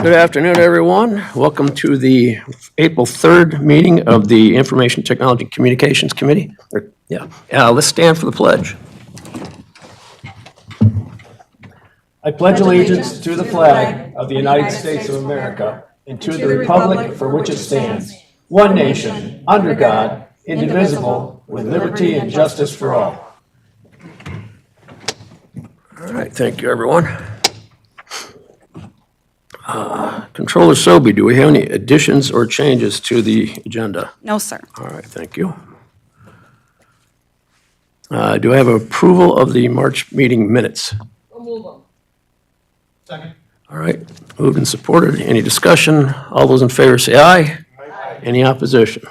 Good afternoon, everyone. Welcome to the April 3rd meeting of the Information Technology Communications Committee. Let's stand for the pledge. I pledge allegiance to the flag of the United States of America and to the republic for which it stands, one nation, under God, indivisible, with liberty and justice for all. All right, thank you, everyone. Controller Sobey, do we have any additions or changes to the agenda? No, sir. All right, thank you. Do I have approval of the March meeting minutes? I'll move them. Second. All right, moved and supported. Any discussion? All those in favor say aye. Aye. Any opposition?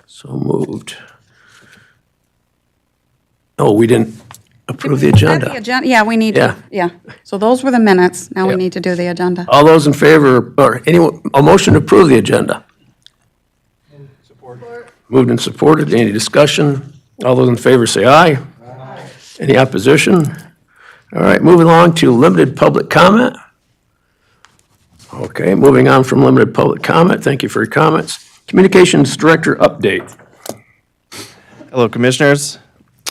So moved. Oh, we didn't approve the agenda. Yeah, we need to, yeah. So those were the minutes. Now we Yep. need to do the agenda. All those in favor, or anyone, a motion to approve the agenda? Support. Moved and supported. Any discussion? All those in favor say aye. Aye. Any opposition? All right, moving along to limited public comment. Okay, moving on from limited public comment. Thank you for your comments. Communications Director update. Hello, Commissioners.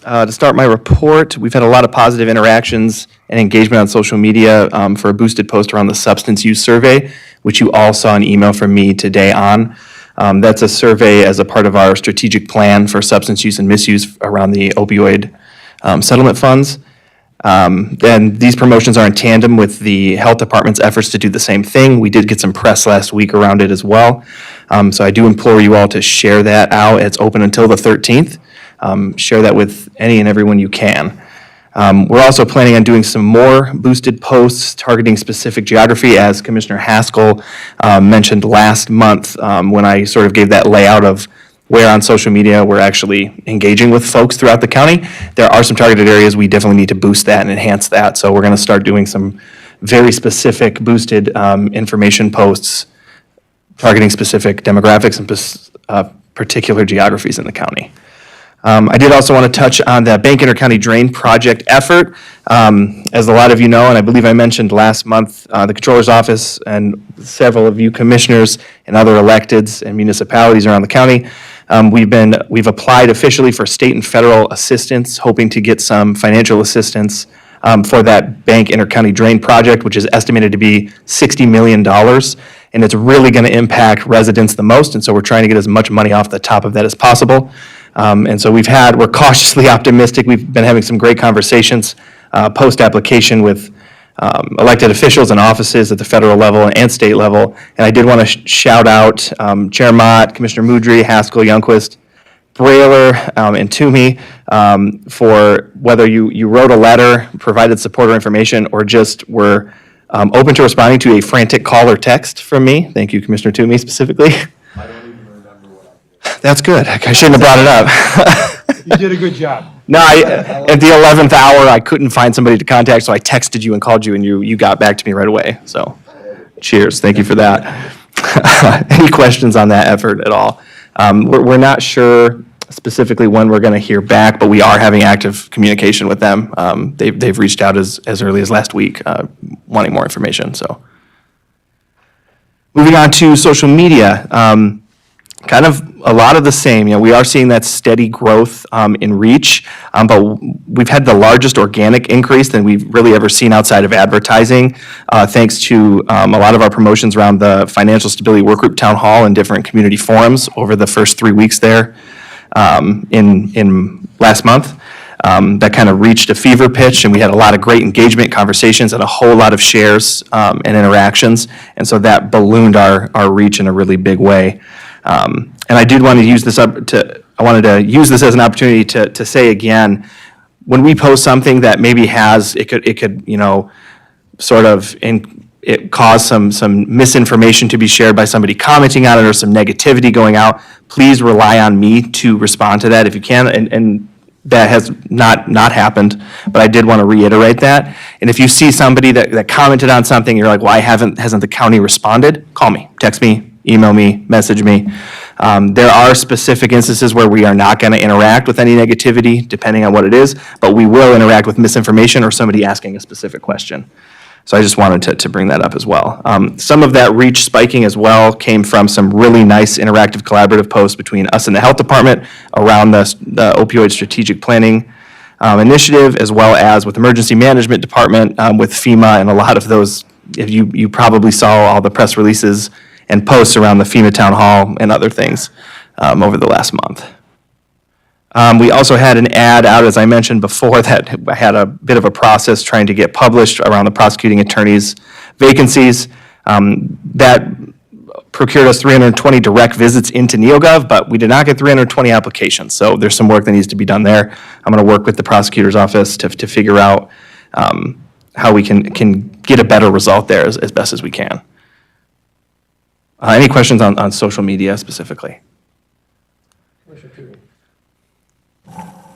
To start my report, we've had a lot of positive interactions and engagement on social media for a boosted post around the substance use survey, which you all saw an email from me today on. That's a survey as a part of our strategic plan for substance use and misuse around the opioid settlement funds. And these promotions are in tandem with the health department's efforts to do the same thing. We did get some press last week around it as well. So I do implore you all to share that out. It's open until the 13th. Share that with any and everyone you can. We're also planning on doing some more boosted posts targeting specific geography, as Commissioner Haskell mentioned last month when I sort of gave that layout of where on social media we're actually engaging with folks throughout the county. There are some targeted areas we definitely need to boost that and enhance that. So we're going to start doing some very specific boosted information posts targeting specific demographics and particular geographies in the county. I did also want to touch on the Bank Intercounty Drain Project effort. As a lot of you know, and I believe I mentioned last month, the Controller's Office and several of you commissioners and other electeds and municipalities around the county, we've applied officially for state and federal assistance, hoping to get some financial assistance for that Bank Intercounty Drain Project, which is estimated to be $60 million. And it's really going to impact residents the most. And so we're trying to get as much money off the top of that as possible. And so we're cautiously optimistic. We've been having some great conversations post-application with elected officials and offices at the federal level and state level. And I did want to shout out Chair Mott, Commissioner Moudry, Haskell, Youngquist, Brailer, and Toomey for whether you wrote a letter, provided support or information, or just were open to responding to a frantic call or text from me. Thank you, Commissioner Toomey, specifically. I don't even remember what I did. That's good. I shouldn't have brought it up. You did a good job. No, at the 11th hour, I couldn't find somebody to contact, so I texted you and called you, and you got back to me right away. So, cheers. Thank you for that. Any questions on that effort at all? We're not sure specifically when we're going to hear back, but we are having active communication with them. They've reached out as early as last week, wanting more information. So, moving on to social media. Kind of a lot of the same. We are seeing that steady growth in reach, but we've had the largest organic increase than we've really ever seen outside of advertising, thanks to a lot of our promotions around the Financial Stability Workgroup Town Hall and different community forums over the first 3 weeks there in last month. That kind of reached a fever pitch, and we had a lot of great engagement, conversations, and a whole lot of shares and interactions, and so that ballooned our reach in a really big way. And I did want to use this I wanted to use this as an opportunity to say again, when we post something that maybe it could sort of it cause some misinformation to be shared by somebody commenting on it or some negativity going out, please rely on me to respond to that if you can. And that has not happened, but I did want to reiterate that. And if you see somebody that commented on something, you're like, why hasn't the county responded? Call me, text me, email me, message me. There are specific instances where we are not going to interact with any negativity, depending on what it is, but we will interact with misinformation or somebody asking a specific question. So I just wanted to bring that up as well. Some of that reach spiking as well came from some really nice interactive collaborative posts between us and the health department around the opioid strategic planning initiative, as well as with emergency management department, with FEMA, and a lot of those, if you probably saw all the press releases and posts around the FEMA town hall and other things over the last month. We also had an ad out, as I mentioned before, that had a bit of a process trying to get published around the prosecuting attorney's vacancies. That procured us 320 direct visits into NeoGov, but we did not get 320 applications. So there's some work that needs to be done there. I'm going to work with the prosecutor's office to figure out how we can get a better result there as best as we can. Any questions on social media specifically?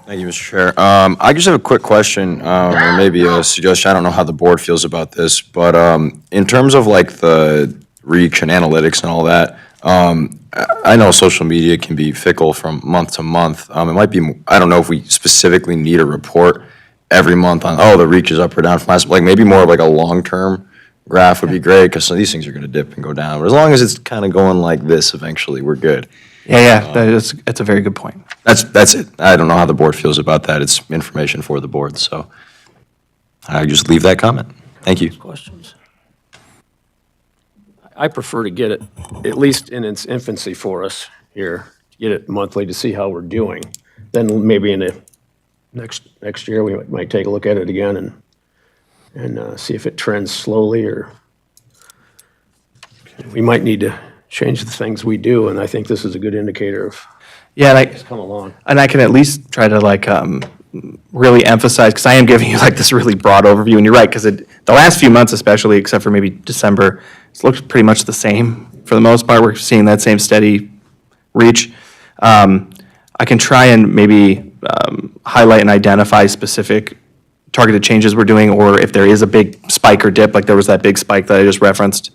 Thank you, Mr. Chair. I just have a quick question, or maybe a suggestion. I don't know how the board feels about this, but in terms of like the reach and analytics and all that, I know social media can be fickle from month to month. It might be, I don't know if we specifically need a report every month on, oh, the reach is up or down from last, like maybe more of like a long-term graph would be great, because some of these things are going to dip and go down. But as long as it's kind of going like this, eventually we're good. Yeah, that's a very good point. That's it. I don't know how the board feels about that. It's information for the board, so I just leave that comment. Thank you. Questions? I prefer to get it, at least in its infancy for us here, get it monthly to see how we're doing. Then maybe in the next year, we might take a look at it again and see if it trends slowly, or we might need to change the things we do, and I think this is a good indicator of Yeah, it's come along. and I can at least try to like really emphasize, because I am giving you like this really broad overview, and you're right, because the last few months especially, except for maybe December, it's looked pretty much the same for the most part. We're seeing that same steady reach. I can try and maybe highlight and identify specific targeted changes we're doing, or if there is a big spike or dip, like there was that big spike that I just referenced,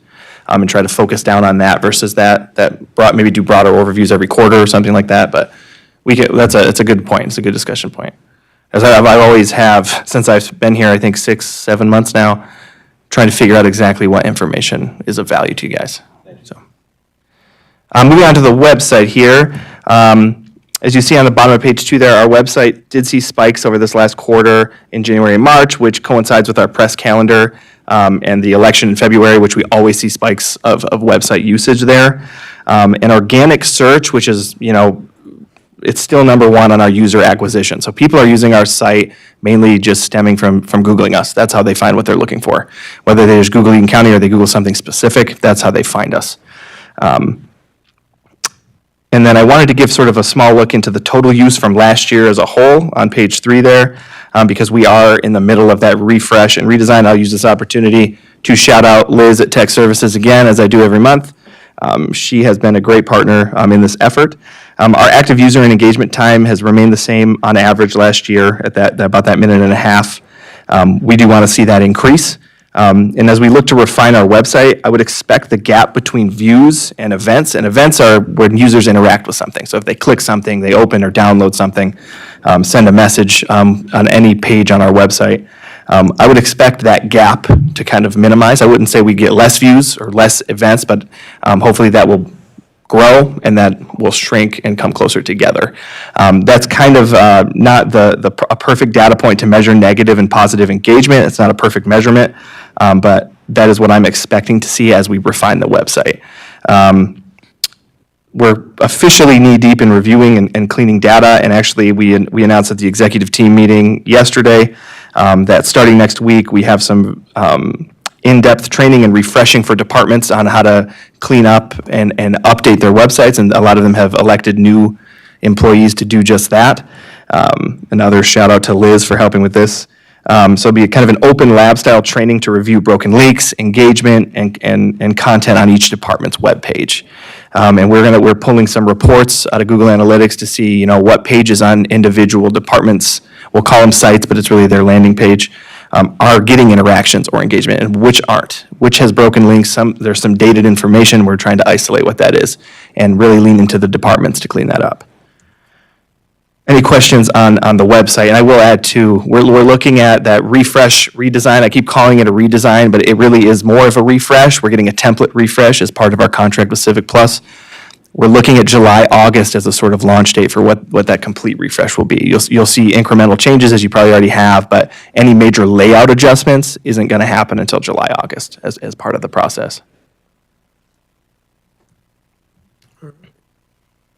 and try to focus down on that versus that maybe do broader overviews every quarter or something like that. But it's a good point. It's a good discussion point. As I always have since I've been here, I think 6-7 months now, trying to figure out exactly what information is of value to you guys. So, moving on to the website here. As you see on the bottom of page 2 there, our website did see spikes over this last quarter in January and March, which coincides with our press calendar and the election in February, which we always see spikes of website usage there. An organic search, which is, it's still number one on our user acquisition. So people are using our site mainly just stemming from Googling us. That's how they find what they're looking for. Whether they just Google Eaton County or they Google something specific, that's how they find us. And then I wanted to give sort of a small look into the total use from last year as a whole on page 3 there, because we are in the middle of that refresh and redesign. I'll use this opportunity to shout out Liz at Tech Services again, as I do every month. She has been a great partner in this effort. Our active user and engagement time has remained the same on average last year at about that minute and a half. We do want to see that increase. And as we look to refine our website, I would expect the gap between views and events are when users interact with something. So if they click something, they open or download something, send a message on any page on our website, I would expect that gap to kind of minimize. I wouldn't say we get less views or less events, but hopefully that will grow and that will shrink and come closer together. That's kind of not a perfect data point to measure negative and positive engagement. It's not a perfect measurement, but that is what I'm expecting to see as we refine the website. We're officially knee-deep in reviewing and cleaning data, and actually we announced at the executive team meeting yesterday that starting next week, we have some in-depth training and refreshing for departments on how to clean up and update their websites, and a lot of them have elected new employees to do just that. Another shout out to Liz for helping with this. So it'll be kind of an open lab style training to review broken links, engagement, and content on each department's web page. And we're pulling some reports out of Google Analytics to see what pages on individual departments, we'll call them sites, but it's really their landing page, are getting interactions or engagement, and which aren't. Which has broken links. There's some dated information. We're trying to isolate what that is and really lean into the departments to clean that up. Any questions on the website? And I will add too, we're looking at that refresh redesign. I keep calling it a redesign, but it really is more of a refresh. We're getting a template refresh as part of our contract with Civic Plus. We're looking at July, August as a sort of launch date for what that complete refresh will be. You'll see incremental changes as you probably already have, but any major layout adjustments isn't going to happen until July, August as part of the process.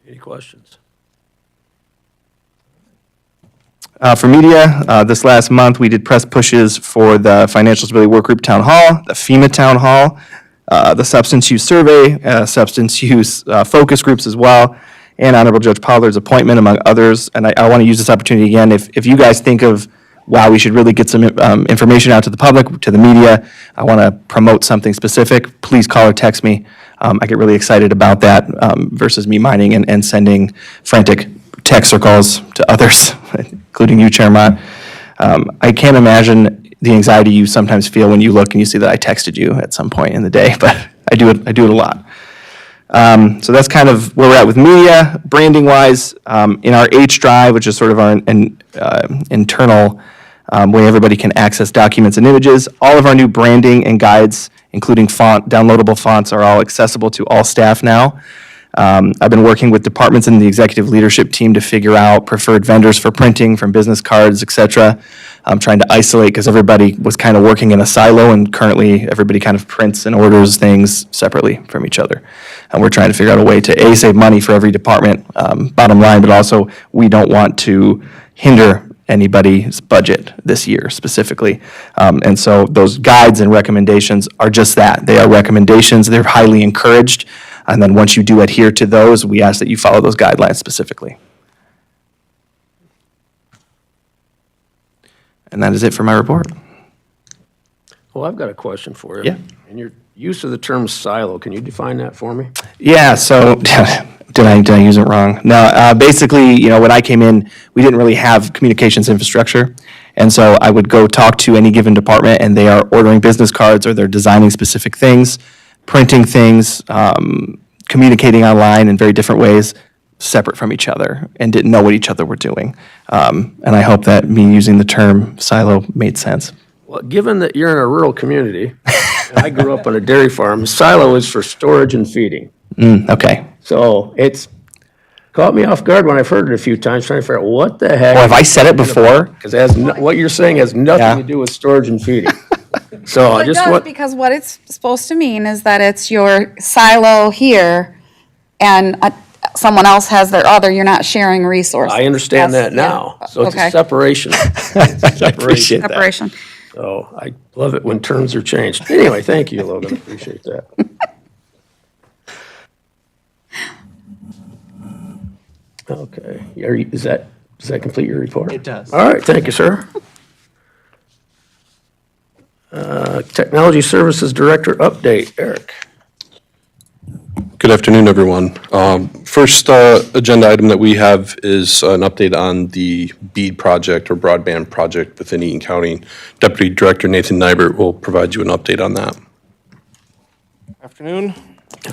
Any questions? For media, this last month, we did press pushes for the Financial Stability Workgroup Town Hall, the FEMA Town Hall, the Substance Use Survey, Substance Use Focus Groups as well, and Honorable Judge Pollard's appointment, among others. And I want to use this opportunity again, if you guys think of, wow, we should really get some information out to the public, to the media, I want to promote something specific, please call or text me. I get really excited about that versus me mining and sending frantic text or calls to others, including you, Chair Mott. I can't imagine the anxiety you sometimes feel when you look and you see that I texted you at some point in the day, but I do it a lot. So that's kind of where we're at with media. Branding-wise, in our H Drive, which is sort of our internal way everybody can access documents and images, all of our new branding and guides, including downloadable fonts, are all accessible to all staff now. I've been working with departments and the executive leadership team to figure out preferred vendors for printing from business cards, et cetera. I'm trying to isolate because everybody was kind of working in a silo, and currently everybody kind of prints and orders things separately from each other. And we're trying to figure out a way to save money for every department, bottom line, but also we don't want to hinder anybody's budget this year specifically. And so those guides and recommendations are just that. They are recommendations. They're highly encouraged. And then once you do adhere to those, we ask that you follow those guidelines specifically. And that is it for my report. Well, I've got a question for you. Yeah. And your use of the term silo, can you define that for me? Yeah, so did I use it wrong? No, basically, when I came in, we didn't really have communications infrastructure. And so I would go talk to any given department, and they are ordering business cards or they're designing specific things, printing things, communicating online in very different ways, separate from each other, and didn't know what each other were doing. And I hope that me using the term silo made sense. Well, given that you're in a rural community, and I grew up on a dairy farm, silo is for storage and feeding. Okay. So it's caught me off guard when I've heard it a few times, trying to figure out what the heck. Well, have I said it before? Because what you're saying has nothing to do with storage and feeding. So I It just does, want, because what it's supposed to mean is that it's your silo here, and someone else has their other, you're not sharing resources. I understand that That's- now. yeah. So it's a Okay. separation. I appreciate that. Separation. So I love it when terms are changed. Anyway, thank you, Logan. I appreciate that. Okay. Does that complete your report? It does. All right, thank you, sir. Technology Services Director update, Eric. Good afternoon, everyone. First agenda item that we have is an update on the BEAD project or broadband project within Eaton County. Deputy Director Nathan Nybert will provide you an update on that. Afternoon.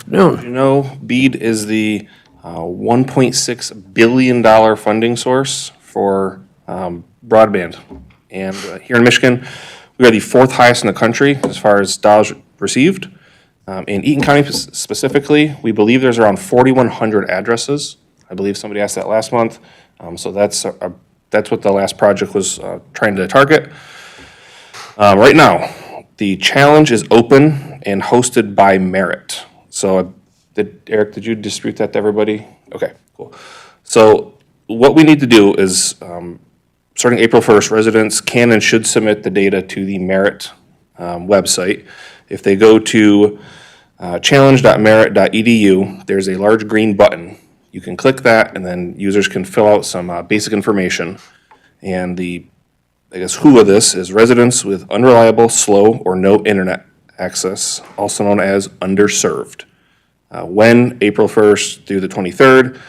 No. You know, BEAD is the $1.6 billion funding source for broadband. And here in Michigan, we are the fourth highest in the country as far as dollars received. In Eaton County specifically, we believe there's around 4,100 addresses. I believe somebody asked that last month. So that's what the last project was trying to target. Right now, the challenge is open and hosted by Merit. So Eric, did you distribute that to everybody? Okay, cool. So what we need to do is, starting April 1st, residents can and should submit the data to the Merit website. If they go to challenge.merit.edu, there's a large green button. You can click that, and then users can fill out some basic information. And who of this is residents with unreliable, slow, or no internet access, also known as underserved. When, April 1st through the 23rd,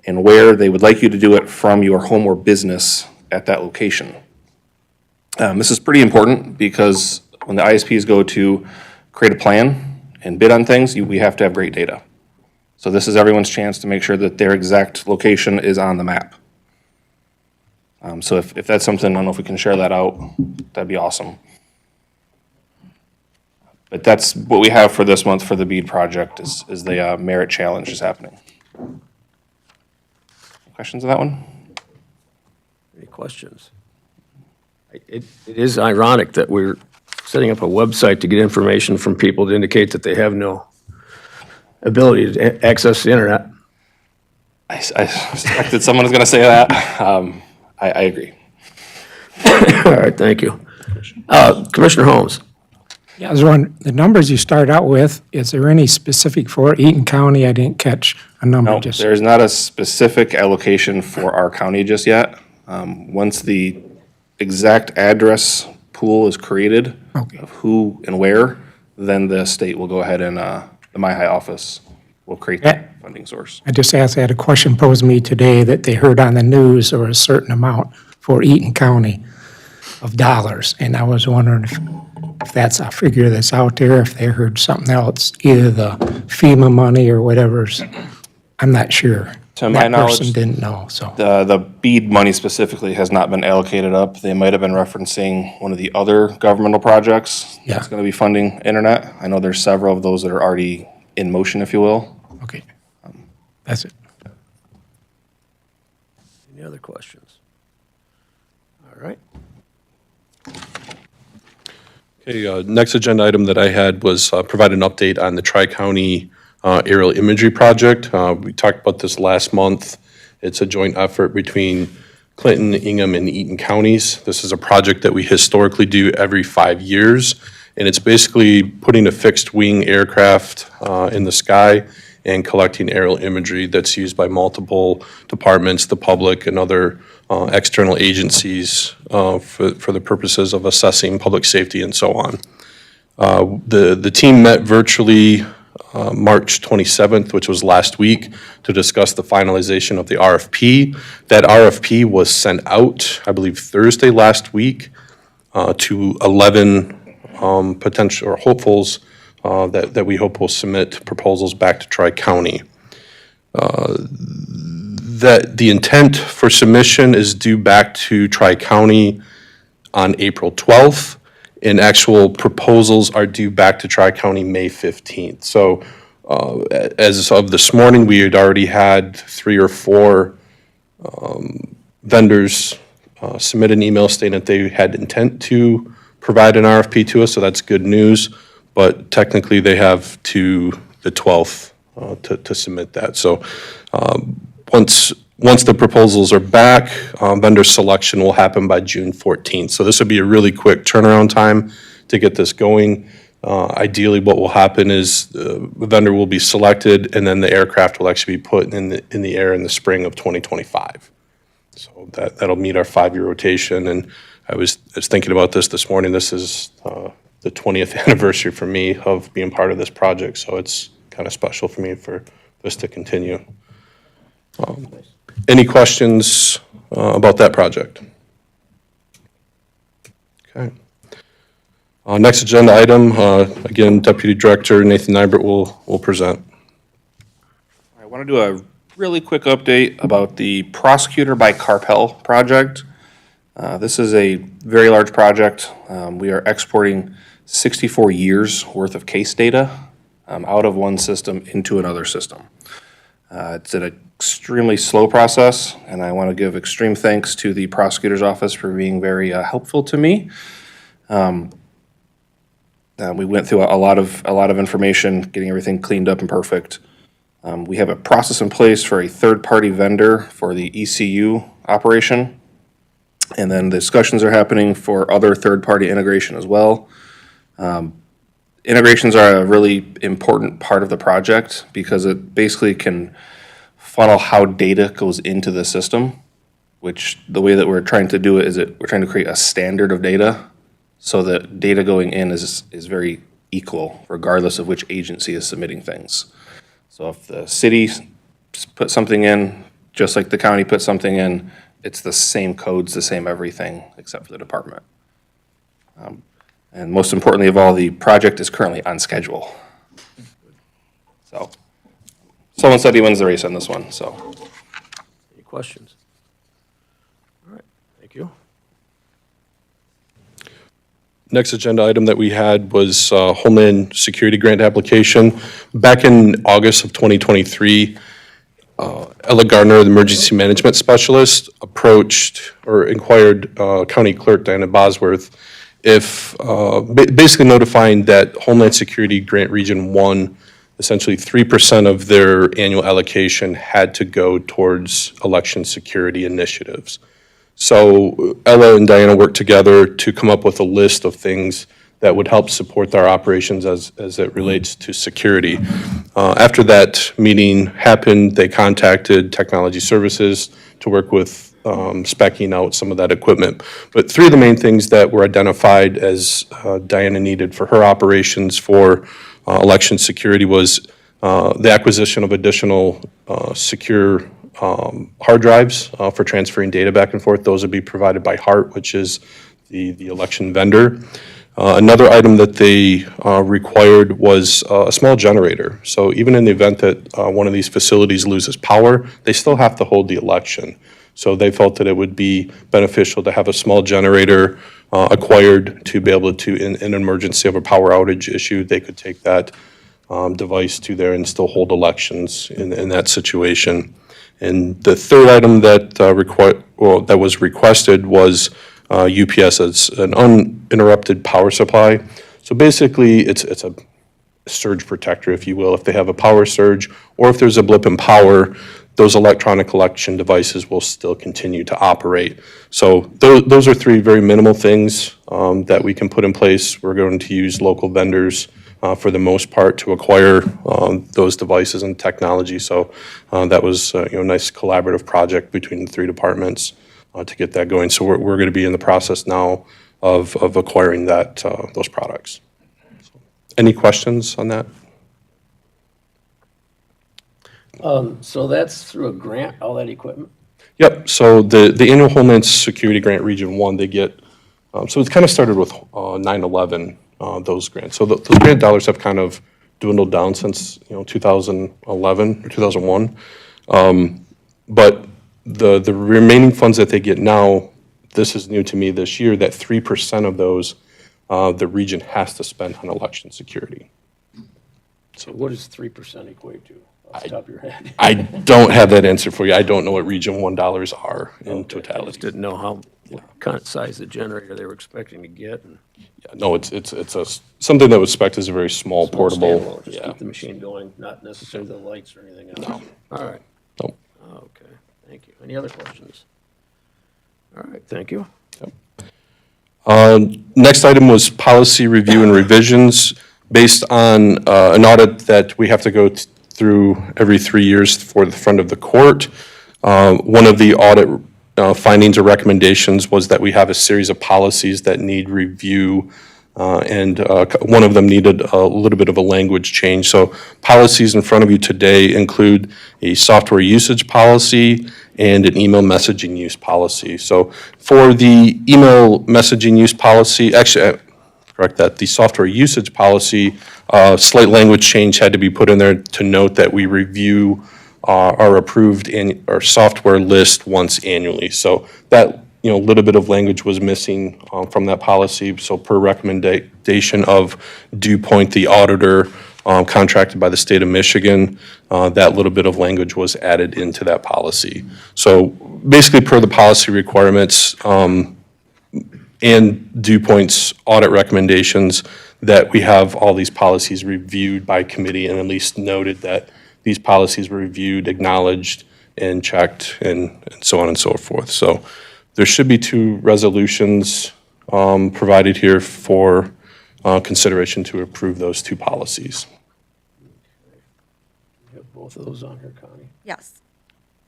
and where they would like you to do it from your home or business at that location. This is pretty important because when the ISPs go to create a plan and bid on things, we have to have great data. So this is everyone's chance to make sure that their exact location is on the map. So if that's something, I don't know if we can share that out, that'd be awesome. But that's what we have for this month for the BEAD project is the merit challenge is happening. Questions on that one? Any questions? It is ironic that we're setting up a website to get information from people to indicate that they have no ability to access the internet. I suspected someone was going to say that. I agree. All right, thank you. Commissioner Holmes? Yeah, I was wondering, the numbers you start out with, is there any specific for Eaton County? I didn't catch a number No, just. there's not a specific allocation for our county just yet. Once the exact address pool is created Okay. of who and where, then the state will go ahead and the MyHigh office will create that funding source. I just asked, I had a question posed to me today that they heard on the news or a certain amount for Eaton County of dollars. And I was wondering if that's a figure that's out there, if they heard something else, either the FEMA money or whatever's, I'm not sure. To my That person knowledge, didn't know, so. The BEAD money specifically has not been allocated up. They might have been referencing one of the other governmental projects Yeah. that's going to be funding internet. I know there's several of those that are already in motion, if you will. Okay. That's it. Any other questions? All right. Okay, next agenda item that I had was provide an update on the Tri-County aerial imagery project. We talked about this last month. It's a joint effort between Clinton, Ingham, and Eaton counties. This is a project that we historically do every 5 years, and it's basically putting a fixed wing aircraft in the sky and collecting aerial imagery that's used by multiple departments, the public, and other external agencies for the purposes of assessing public safety and so on. The team met virtually March 27th, which was last week, to discuss the finalization of the RFP. That RFP was sent out, I believe, Thursday last week to 11 potential or hopefuls that we hope will submit proposals back to Tri-County. That the intent for submission is due back to Tri-County on April 12th, and actual proposals are due back to Tri-County May 15th. So as of this morning, we had already had 3 or 4 vendors submit an email stating that they had intent to provide an RFP to us, so that's good news. But technically, they have to the 12th to submit that. So once the proposals are back, vendor selection will happen by June 14th. So this would be a really quick turnaround time to get this going. Ideally, what will happen is the vendor will be selected, and then the aircraft will actually be put in the air in the spring of 2025. So that'll meet our 5-year rotation. And I was thinking about this morning. This is the 20th anniversary for me of being part of this project, so it's kind of special for me for this to continue. Any questions about that project? Okay. Next agenda item, again, Deputy Director Nathan Nybert will present. I want to do a really quick update about the Prosecutor by Carpel project. This is a very large project. We are exporting 64 years worth of case data out of one system into another system. It's an extremely slow process, and I want to give extreme thanks to the prosecutor's office for being very helpful to me. We went through a lot of information, getting everything cleaned up and perfect. We have a process in place for a third-party vendor for the ECU operation, and then discussions are happening for other third-party integration as well. Integrations are a really important part of the project because it basically can funnel how data goes into the system, which the way that we're trying to do it is that we're trying to create a standard of data so that data going in is very equal regardless of which agency is submitting things. So if the city put something in, just like the county put something in, it's the same codes, the same everything except for the department. And most importantly of all, the project is currently on schedule. So, someone said he wins the race on this one, so. Any questions? All right. Thank you. Next agenda item that we had was Homeland Security Grant application. Back in August of 2023, Ella Gardner, the Emergency Management Specialist, approached or inquired County Clerk Diana Bosworth if, basically notifying that Homeland Security Grant Region 1, essentially 3% of their annual allocation had to go towards election security initiatives. So Ella and Diana worked together to come up with a list of things that would help support our operations as it relates to security. After that meeting happened, they contacted Technology Services to work with speccing out some of that equipment. But three of the main things that were identified as Diana needed for her operations for election security was the acquisition of additional secure hard drives for transferring data back and forth. Those would be provided by HART, which is the election vendor. Another item that they required was a small generator. So even in the event that one of these facilities loses power, they still have to hold the election. So they felt that it would be beneficial to have a small generator acquired to be able to, in an emergency of a power outage issue, they could take that device to there and still hold elections in that situation. And the third item that that was requested was UPS as an uninterrupted power supply. So basically, it's a surge protector, if you will. If they have a power surge or if there's a blip in power, those electronic election devices will still continue to operate. So those are three very minimal things that we can put in place. We're going to use local vendors for the most part to acquire those devices and technology. So that was a nice collaborative project between the three departments to get that going. So we're going to be in the process now of acquiring those products. Any questions on that? So that's through a grant, all that equipment? Yep, so the annual Homeland Security Grant Region 1, they get, so it's kind of started with 9/11, those grants. So those grant dollars have kind of dwindled down since, 2011 or 2001. But the remaining funds that they get now, this is new to me this year, that 3% of those, the region has to spend on election security. So what does 3% equate to, off the top of your head? I don't have that answer for you. I don't know what Region 1 dollars are in I just totality. didn't know what kind of size the generator they were expecting to get. And No, it's something that was spec'd as a very small portable. standalone, Just Yeah. keep the machine going, not necessarily the lights or anything else? No. All right. Nope. Okay, thank you. Any other questions? All right, thank you. Next item was policy review and revisions based on an audit that we have to go through every 3 years for the front of the court. One of the audit findings or recommendations was that we have a series of policies that need review, and one of them needed a little bit of a language change. So policies in front of you today include a software usage policy and an email messaging use policy. So for the email messaging use policy, actually, correct that, the software usage policy, slight language change had to be put in there to note that we review our approved our software list once annually. So that, little bit of language was missing from that policy. So per recommendation of Dew Point, the auditor contracted by the state of Michigan, that little bit of language was added into that policy. So basically per the policy requirements, and Dew Point's audit recommendations, that we have all these policies reviewed by committee and at least noted that these policies were reviewed, acknowledged, and checked, and so on and so forth. So there should be 2 resolutions provided here for consideration to approve those 2 policies. You have both of those on here, Connie? Yes,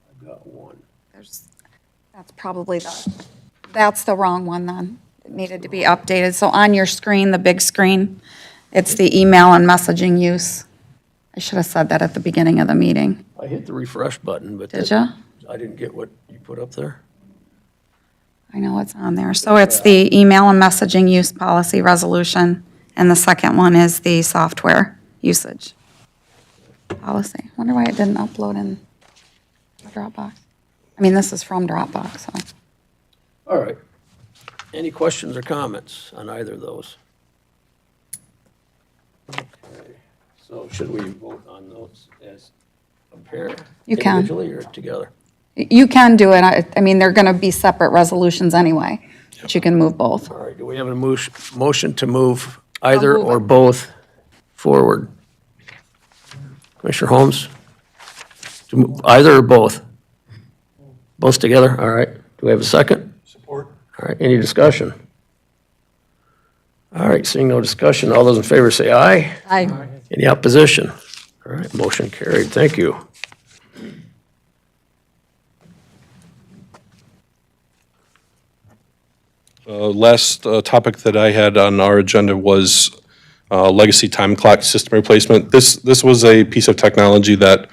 I've got one. that's probably that's the wrong one then. It needed to be updated. So on your screen, the big screen, it's the email and messaging use. I should have said that at the beginning of the meeting. I hit the refresh button, but. Did ya? I didn't get what you put up there. I know it's on there. So it's the email and messaging use policy resolution, and the second one is the software usage policy. Wonder why it didn't upload in Dropbox. I mean, this is from Dropbox, so. All right. Any questions or comments on either of those? Okay. So should we vote on those as a pair? You can. Individually or together? You can do it. I mean, they're going to be separate resolutions anyway, but you can move both. All right, do we have a motion to move either or both forward? Commissioner Holmes? To move either or both? Both together, all right. Do we have a second? Support. All right, any discussion? All right, seeing no discussion, all those in favor say aye. Aye. Any opposition? All right, motion carried, thank you. Last topic that I had on our agenda was legacy time clock system replacement. This was a piece of technology that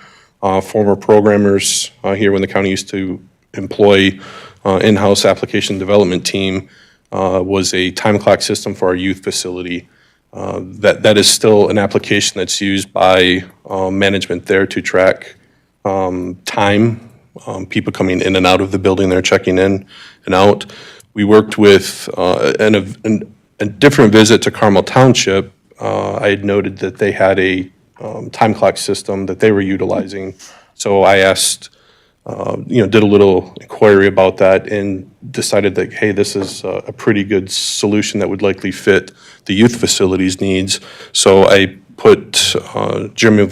former programmers here when the county used to employ in-house application development team was a time clock system for our youth facility. That is still an application that's used by management there to track time, people coming in and out of the building, they're checking in and out. We worked with, a different visit to Carmel Township, I had noted that they had a time clock system that they were utilizing. So I asked, did a little inquiry about that and decided that, hey, this is a pretty good solution that would likely fit the youth facilities needs. So I put Jeremy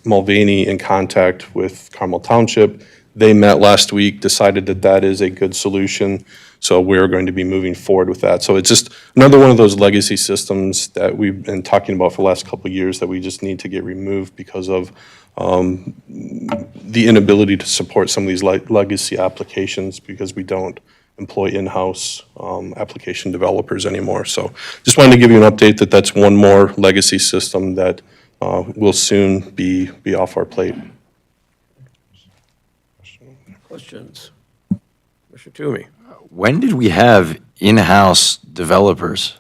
Mulvaney in contact with Carmel Township. They met last week, decided that that is a good solution. So we're going to be moving forward with that. So it's just another one of those legacy systems that we've been talking about for the last couple of years that we just need to get removed because of the inability to support some of these legacy applications because we don't employ in-house application developers anymore. So just wanted to give you an update that that's one more legacy system that will soon be off our plate. Questions? Commissioner Toomey? When did we have in-house developers?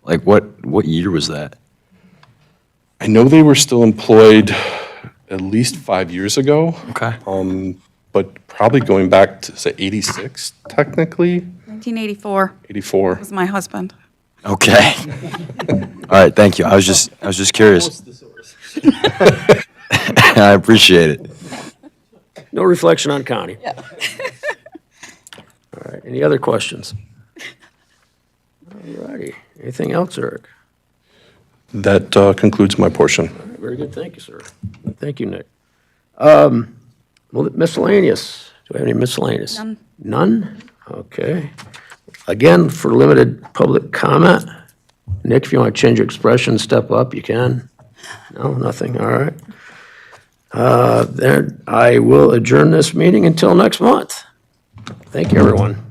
Like what year was that? I know they were still employed at least 5 years ago. Okay. But probably going back to, say, 86 technically, 1984 84. was my husband. Okay. All right, thank you. I was just curious. I appreciate it. No reflection on Connie? Yeah. All right, any other questions? All righty, anything else, Eric? That concludes my portion. All right, very good, thank you, sir. Thank you, Nick. Well, miscellaneous, do we have any miscellaneous? None. None? Okay. Again, for limited public comment, Nick, if you want to change your expression, step up, you can. No, nothing, all right. Then I will adjourn this meeting until next month. Thank you, everyone.